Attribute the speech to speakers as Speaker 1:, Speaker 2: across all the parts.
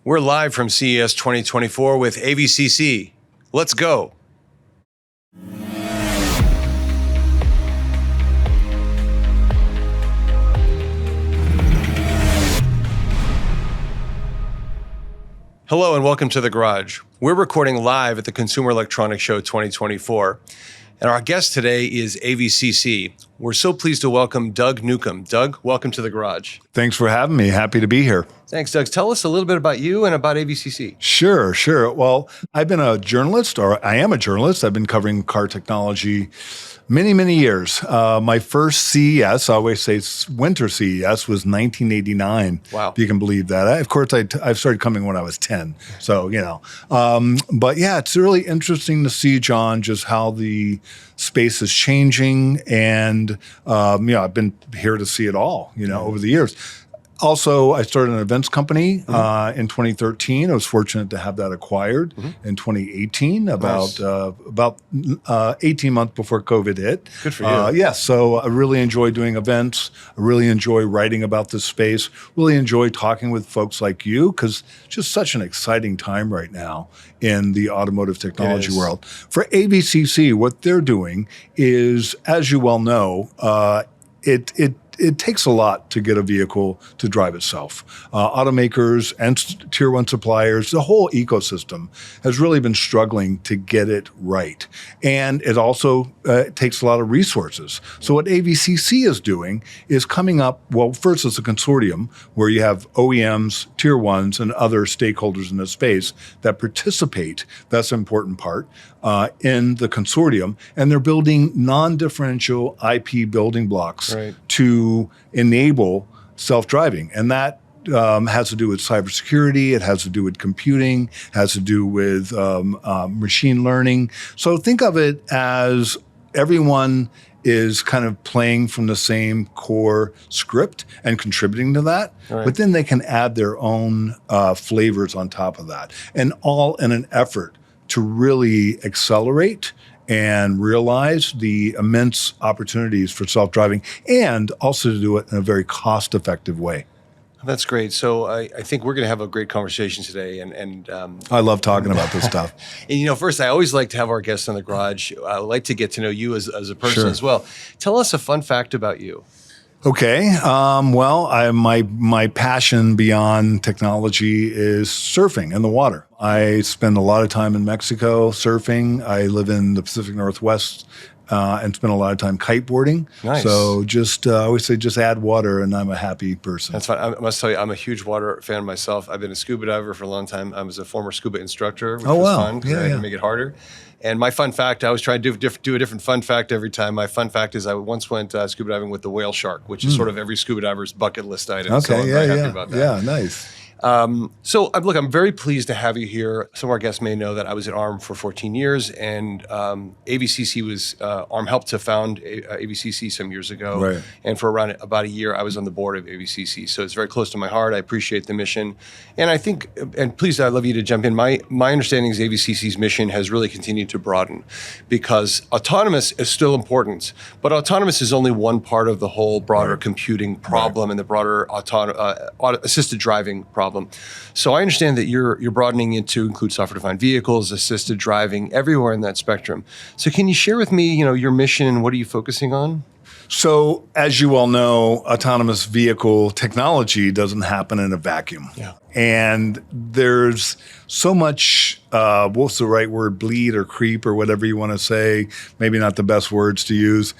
Speaker 1: We're live from CES 2024 with AVCC. Let's go. Hello and welcome to The Garage. We're recording live at the Consumer Electronics Show 2024. And our guest today is AVCC. We're so pleased to welcome Doug Newcomb. Doug, welcome to The Garage.
Speaker 2: Thanks for having me. Happy to be here.
Speaker 1: Thanks, Doug. Tell us a little bit about you and about AVCC.
Speaker 2: Sure. Well, I've been a journalist, or I am a journalist. I've been covering car technology many years. My first CES, I always say winter CES, was 1989.
Speaker 1: Wow.
Speaker 2: If you can believe that. Of course, I started coming when I was 10. So, but yeah, it's really interesting to see, John, just how the space is changing. And, I've been here to see it all, over the years. Also, I started an events company in 2013. I was fortunate to have that acquired in 2018, about 18 months before COVID hit.
Speaker 1: Good for you.
Speaker 2: So I really enjoy doing events. I really enjoy writing about this space. Really enjoy talking with folks like you because it's just such an exciting time right now in the automotive technology world. For AVCC, what they're doing is, as you well know, it takes a lot to get a vehicle to drive itself. Automakers and tier one suppliers, the whole ecosystem has really been struggling to get it right. And it also takes a lot of resources. So what AVCC is doing is coming up, well, first it's a consortium where you have OEMs, tier ones, and other stakeholders in the space that participate. That's the important part. In the consortium, and they're building non-differential IP building blocks to enable self-driving. And that has to do with cybersecurity, it has to do with computing, has to do with machine learning. So think of it as everyone is kind of playing from the same core script and contributing to that, but then they can add their own flavors on top of that. And all in an effort to really accelerate and realize the immense opportunities for self-driving and also to do it in a very cost-effective way.
Speaker 1: That's great. So I think we're going to have a great conversation today. And
Speaker 2: I love talking about this stuff.
Speaker 1: And, first, I always like to have our guests on The Garage. I like to get to know you as a person as well. Tell us a fun fact about you.
Speaker 2: Okay. My passion beyond technology is surfing in the water. I spend a lot of time in Mexico surfing. I live in the Pacific Northwest and spend a lot of time kiteboarding.
Speaker 1: Nice.
Speaker 2: So I always say just add water and I'm a happy person.
Speaker 1: That's fine. I must tell you, I'm a huge water fan myself. I've been a scuba diver for a long time. I was a former scuba instructor, which was fun because I had to make it harder. And my fun fact, I was trying to do a different fun fact every time. My fun fact is I once went scuba diving with the whale shark, which is sort of every scuba diver's bucket list item.
Speaker 2: Okay,
Speaker 1: so I'm very happy about that.
Speaker 2: Yeah, nice.
Speaker 1: Look, I'm very pleased to have you here. Some of our guests may know that I was at ARM for 14 years, and AVCC was, ARM helped to found AVCC some years ago.
Speaker 2: Right.
Speaker 1: And for around about a year, I was on the board of AVCC. So it's very close to my heart. I appreciate the mission. And I think, and please, I'd love you to jump in. My understanding is AVCC's mission has really continued to broaden because autonomous is still important, but autonomous is only one part of the whole broader computing problem and the broader assisted driving problem. So I understand that you're broadening it to include software-defined vehicles, assisted driving, everywhere in that spectrum. So can you share with me, your mission and what are you focusing on?
Speaker 2: So as you all know, autonomous vehicle technology doesn't happen in a vacuum.
Speaker 1: Yeah.
Speaker 2: And there's so much, what's the right word, bleed or creep or whatever you want to say, maybe not the best words to use.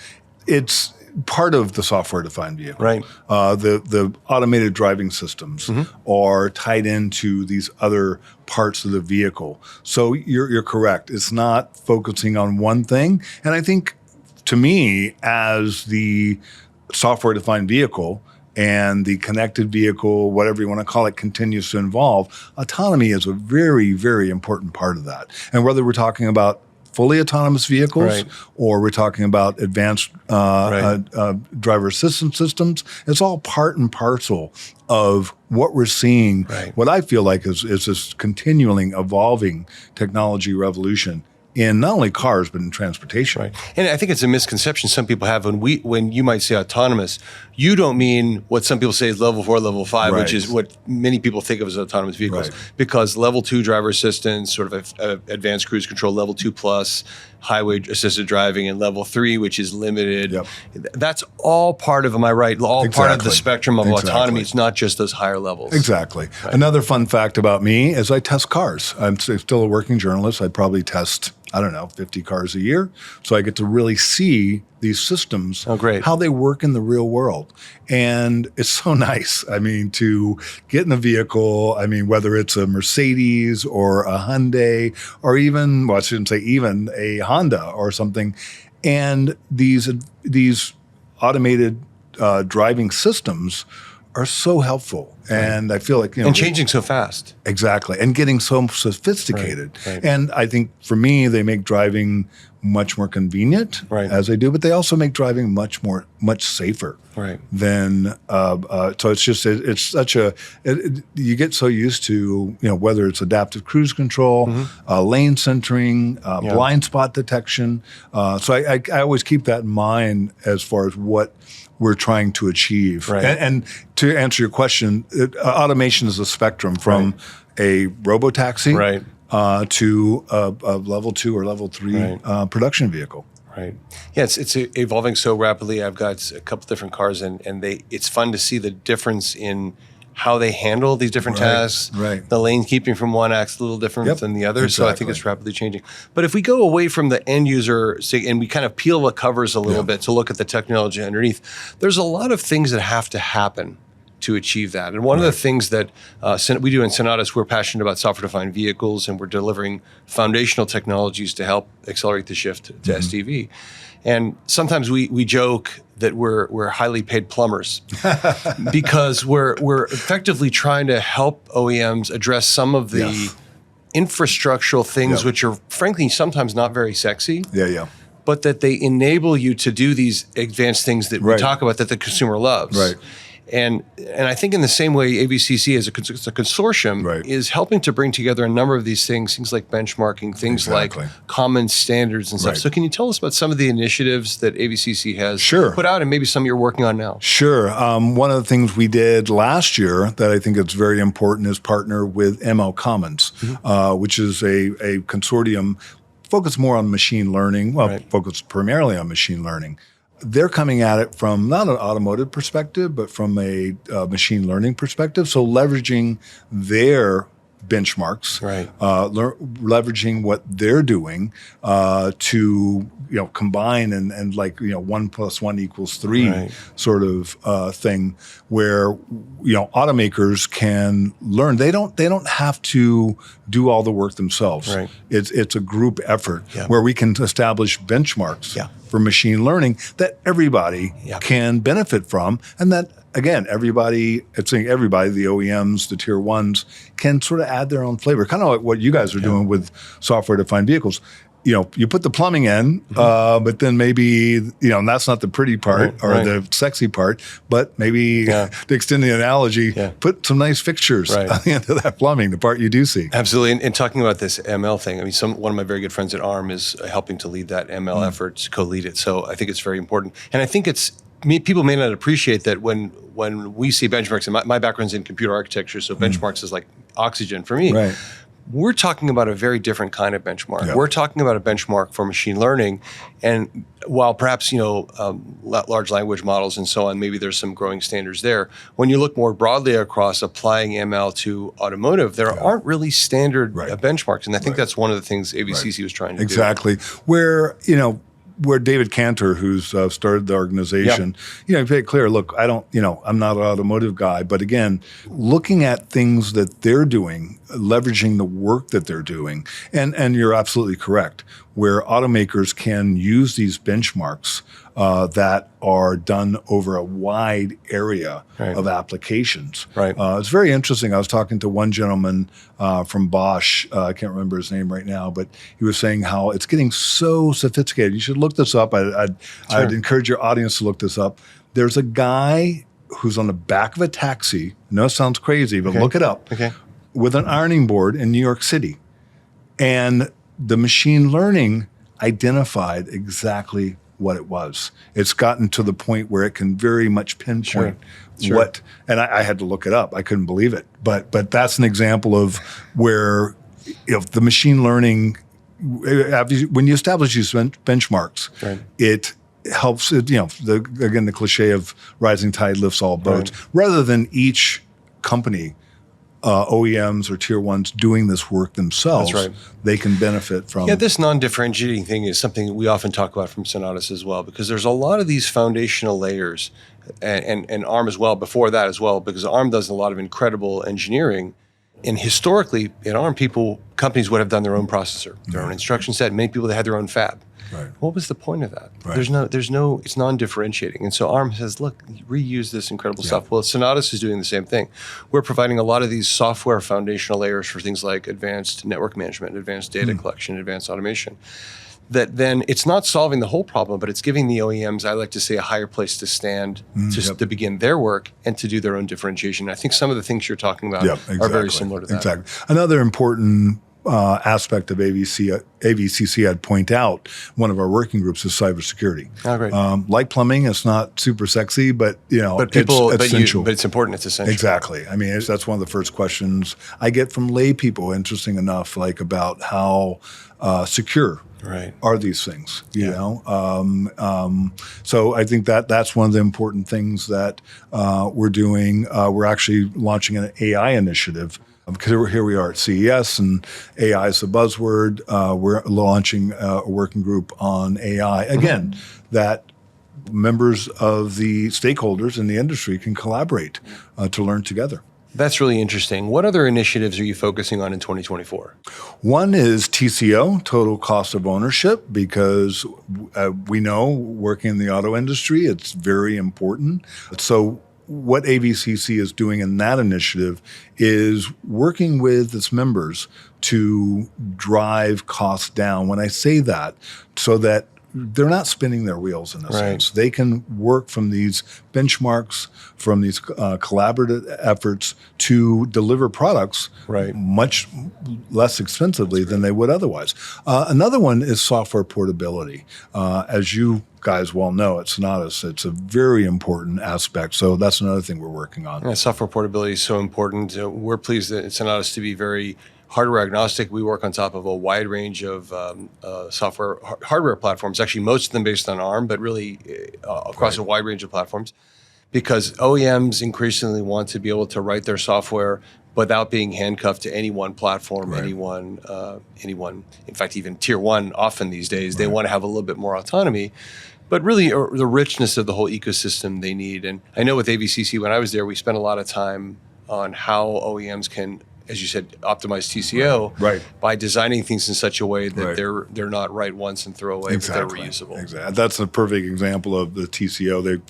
Speaker 2: It's part of the software-defined vehicle.
Speaker 1: Right.
Speaker 2: The automated driving systems are tied into these other parts of the vehicle. So you're correct. It's not focusing on one thing. And I think, to me, as the software-defined vehicle and the connected vehicle, whatever you want to call it, continues to evolve, autonomy is a very, very important part of that. And whether we're talking about fully autonomous vehicles, or we're talking about advanced driver assistance systems, it's all part and parcel of what we're seeing, what I feel like is this continually evolving technology revolution in not only cars, but in transportation.
Speaker 1: Right. And I think it's a misconception some people have when you might say autonomous, you don't mean what some people say is level 4, level 5,
Speaker 2: Right.
Speaker 1: which is what many people think of as autonomous vehicles.
Speaker 2: Right.
Speaker 1: Because level 2 driver assistance, sort of advanced cruise control, level 2 plus, highway assisted driving, and level 3, which is limited.
Speaker 2: Yep.
Speaker 1: That's all part of, am I right? All part of the
Speaker 2: Exactly.
Speaker 1: spectrum of
Speaker 2: Exactly.
Speaker 1: autonomy. It's not just those higher levels.
Speaker 2: Exactly. Another fun fact about me is I test cars. I'm still a working journalist. I probably test, 50 cars a year. So I get to really see these systems, how they work in the real world. And it's so nice. To get in a vehicle, whether it's a Mercedes or a Hyundai or even, well, I shouldn't say even, a Honda or something. And these automated driving systems are so helpful. And I feel like,
Speaker 1: and changing so fast.
Speaker 2: Exactly. And getting so sophisticated.
Speaker 1: Right.
Speaker 2: And I think for me, they make driving much more convenient as they do, but they also make driving much safer than, so it's such you get so used to, whether it's adaptive cruise control, lane centering, blind spot detection. So I always keep that in mind as far as what we're trying to achieve.
Speaker 1: Right.
Speaker 2: And to answer your question, automation is a spectrum from a robotaxi to a level 2 or level 3 production vehicle.
Speaker 1: Right. Yeah, it's evolving so rapidly. I've got a couple different cars, and it's fun to see the difference in how they handle these different tasks.
Speaker 2: Right.
Speaker 1: The lane keeping from one acts a little different than the other. So I think it's rapidly changing. But if we go away from the end user and we kind of peel the covers a little bit to look at the technology underneath, there's a lot of things that have to happen to achieve that. And one of the things that we do in Sonatus, we're passionate about software-defined vehicles, and we're delivering foundational technologies to help accelerate the shift to SDV. And sometimes we joke that we're highly paid plumbers because we're effectively trying to help OEMs address some of the infrastructural things which are frankly sometimes not very sexy. But that they enable you to do these advanced things that we talk about that the consumer loves. And I think in the same way, AVCC as a consortium is helping to bring together a number of these things like benchmarking, things like common standards and stuff. So can you tell us about some of the initiatives that AVCC has put out and maybe some you're working on now?
Speaker 2: Sure. One of the things we did last year that I think is very important is partner with ML Commons, which is a consortium focused more on machine learning, focused primarily on machine learning. They're coming at it from not an automotive perspective, but from a machine learning perspective. So leveraging their benchmarks, leveraging what they're doing to combine and 1 + 1 = 3 sort of thing, where automakers can learn. They don't have to do all the work themselves. It's a group effort where we can establish benchmarks for machine learning that everybody can benefit from, and that again, everybody, the OEMs, the tier ones, can sort of add their own flavor, kind of like what you guys are doing with software-defined vehicles. You put the plumbing in, but then maybe, and that's not the pretty part or the sexy part, but maybe to extend the analogy, put some nice fixtures on the end of that plumbing, the part you do see.
Speaker 1: Absolutely. And talking about this ML thing, one of my very good friends at ARM is helping to lead that ML effort, to co-lead it. So I think it's very important. And I think people may not appreciate that when we see benchmarks, and my background's in computer architecture, so benchmarks is like oxygen for me. We're talking about a very different kind of benchmark. We're talking about a benchmark for machine learning. And while perhaps, large language models and so on, maybe there's some growing standards there. When you look more broadly across applying ML to automotive, there aren't really standard benchmarks. And I think that's one of the things AVCC was trying to do.
Speaker 2: Exactly. Where David Cantor, who's started the organization, he made it clear, look, I'm not an automotive guy, but again, looking at things that they're doing, leveraging the work that they're doing, and you're absolutely correct, where automakers can use these benchmarks that are done over a wide area of applications. It's very interesting. I was talking to one gentleman from Bosch. I can't remember his name right now, but he was saying how it's getting so sophisticated. You should look this up. I'd encourage your audience to look this up. There's a guy who's on the back of a taxi. I know it sounds crazy, but look it up. With an ironing board in New York City. And the machine learning identified exactly what it was. It's gotten to the point where it can very much pinpoint what, and I had to look it up. I couldn't believe it. But that's an example of where if the machine learning, when you establish these benchmarks, it helps, again, the cliche of rising tide lifts all boats, rather than each company, OEMs or tier ones doing this work themselves. They can benefit from.
Speaker 1: Yeah, this non-differentiating thing is something that we often talk about from Sonatus as well, because there's a lot of these foundational layers, and ARM as well, before that as well, because ARM does a lot of incredible engineering. And historically, in ARM, companies would have done their own processor, their own instruction set. Many people, they had their own fab. What was the point of that? It's non-differentiating. And so ARM says, look, reuse this incredible stuff. Well, Sonatus is doing the same thing. We're providing a lot of these software foundational layers for things like advanced network management, advanced data collection, advanced automation. That then it's not solving the whole problem, but it's giving the OEMs, I like to say, a higher place to stand to begin their work and to do their own differentiation. I think some of the things you're talking about are very similar to that.
Speaker 2: Exactly. Another important aspect of AVCC I'd point out, one of our working groups is cybersecurity.
Speaker 1: Oh, great.
Speaker 2: Like plumbing, it's not super sexy, but it's essential.
Speaker 1: But it's important. It's essential.
Speaker 2: Exactly. I mean, that's one of the first questions I get from lay people, interesting enough, like about how secure are these things, you know? So I think that's one of the important things that we're doing. We're actually launching an AI initiative, because here we are at CES and AI is the buzzword. We're launching a working group on AI. Again, that members of the stakeholders in the industry can collaborate to learn together.
Speaker 1: That's really interesting. What other initiatives are you focusing on in 2024?
Speaker 2: One is TCO, total cost of ownership, because we know working in the auto industry, it's very important. So what AVCC is doing in that initiative is working with its members to drive costs down. When I say that, so that they're not spinning their wheels in a sense. They can work from these benchmarks, from these collaborative efforts to deliver products much less expensively than they would otherwise. Another one is software portability. As you guys well know at Sonatus, it's a very important aspect. So that's another thing we're working on.
Speaker 1: Yeah, software portability is so important. We're pleased at Sonatus to be very hardware agnostic. We work on top of a wide range of hardware platforms, actually most of them based on ARM, but really across a wide range of platforms, because OEMs increasingly want to be able to write their software without being handcuffed to any one platform, anyone. In fact, even tier one often these days, they want to have a little bit more autonomy, but really the richness of the whole ecosystem they need. And I know with AVCC, when I was there, we spent a lot of time on how OEMs can, as you said, optimize TCO by designing things in such a way that they're not write once and throw away, but they're reusable.
Speaker 2: Exactly. That's a perfect example of the TCO.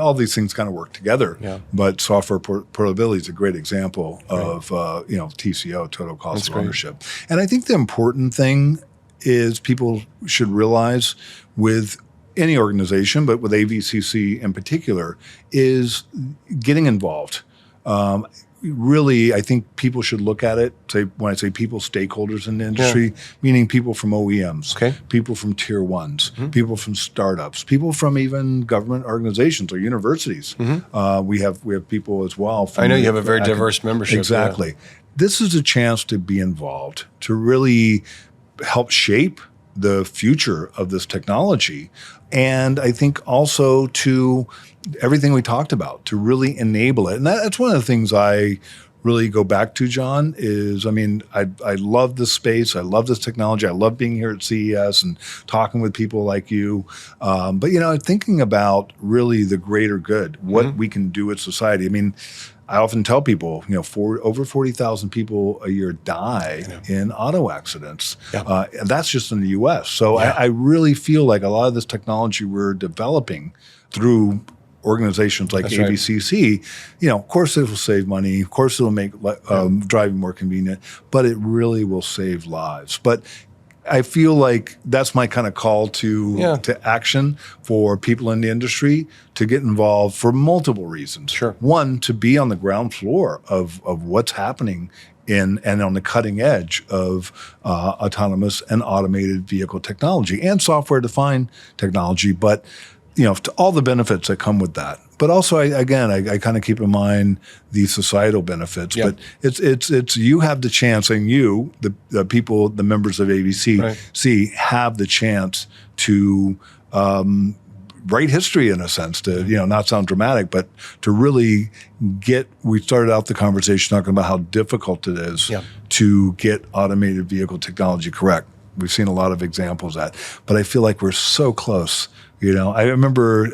Speaker 2: All these things kind of work together, but software portability is a great example of TCO, total cost of ownership. And I think the important thing is people should realize with any organization, but with AVCC in particular, is getting involved. Really, I think people should look at it, when I say people, stakeholders in the industry, meaning people from OEMs, people from tier ones, people from startups, people from even government organizations or universities. We have people as well.
Speaker 1: I know you have a very diverse membership.
Speaker 2: Exactly. This is a chance to be involved, to really help shape the future of this technology. And I think also to everything we talked about, to really enable it. And that's one of the things I really go back to, John, is, I mean, I love this space. I love this technology. I love being here at CES and talking with people like you. But, thinking about really the greater good, what we can do with society. I mean, I often tell people, over 40,000 people a year die in auto accidents. And that's just in the U.S. So I really feel like a lot of this technology we're developing through organizations like AVCC, of course it will save money. Of course it will make driving more convenient, but it really will save lives. But I feel like that's my kind of call to action for people in the industry to get involved for multiple reasons. One, to be on the ground floor of what's happening in and on the cutting edge of autonomous and automated vehicle technology and software-defined technology, but to all the benefits that come with that. But also, I kind of keep in mind the societal benefits.
Speaker 1: Yep.
Speaker 2: But it's you have the chance, and you, the people, the members of AVCC, have the chance to write history in a sense. To not sound dramatic, but to really get. We started out the conversation talking about how difficult it is to get automated vehicle technology correct. We've seen a lot of examples of that, but I feel like we're so close. I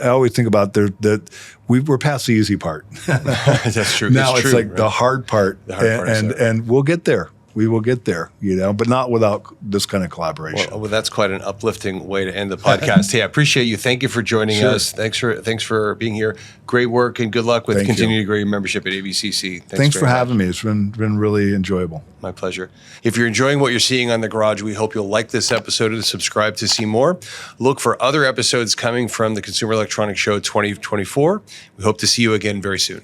Speaker 2: always think about that we're past the easy part.
Speaker 1: That's true.
Speaker 2: Now it's like
Speaker 1: right?
Speaker 2: the hard part, and we'll get there. We will get there, but not without this kind of collaboration.
Speaker 1: Well, that's quite an uplifting way to end the podcast. Hey, I appreciate you. Thank you for joining us. Thanks for being here. Great work and good luck with continuing to grow your membership at AVCC.
Speaker 2: Thanks for having me. It's been really enjoyable.
Speaker 1: My pleasure. If you're enjoying what you're seeing on The Garage, we hope you'll like this episode and subscribe to see more. Look for other episodes coming from the Consumer Electronics Show 2024. We hope to see you again very soon.